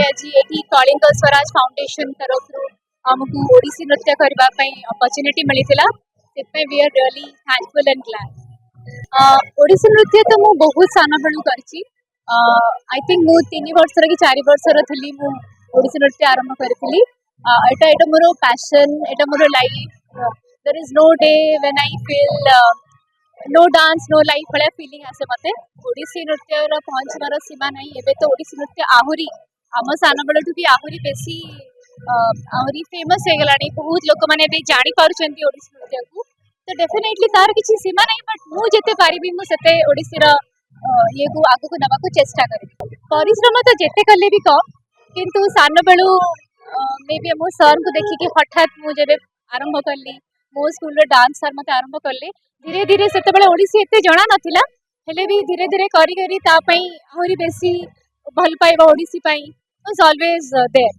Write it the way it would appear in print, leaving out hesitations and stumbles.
हेले आज ये कलिंग स्वराज फाउंडेशन तरफ आमको ओडिसी नृत्य करबा पई अपॉर्चुनिटी मिलिथिला से we are really thankful and glad. Odissi नृत्य तो मु बहुत साना बेलू करची। आई थिंक मु 3 वर्षर कि 4 वर्षर थली मु ओडिसी नृत्य आरंभ करथिली। एटा एटा मोर पैशन, एटा मोर life. There is no day when I feel no dance no life भले फीलिंग आसे मते। ओडिसी नृत्य पहुंचवार सीमा नहीं। एबे तो ओडिसी नृत्य आहुरी आम सान बेलू भी आहुरी बेसी आहुरी फेमस हो गलानी। बहुत लोक मैंने जानी पारुचंती ओडिसी नृत्य को। तो डेफिनेटली तार किसी सीमा नहीं, बट मु जेते पारिबी मु सेते ओडिसी रा ये को आगु को नबा को चेष्टा करी। परिश्रम तो जेते कले भी कम, किंतु सान बेलू मे बी मो सर को देखि कि हठात मु जेबे आरंभ करली मो स्कूल रे डांस सर मते आरंभ करले। धीरे धीरे सेते बेले ओडिसी एते जणा नथिला, हेले भी धीरे धीरे करी करी ता पई आहुरी बेसी भल पाइबा ओडिसी पई वाज ऑलवेज देयर।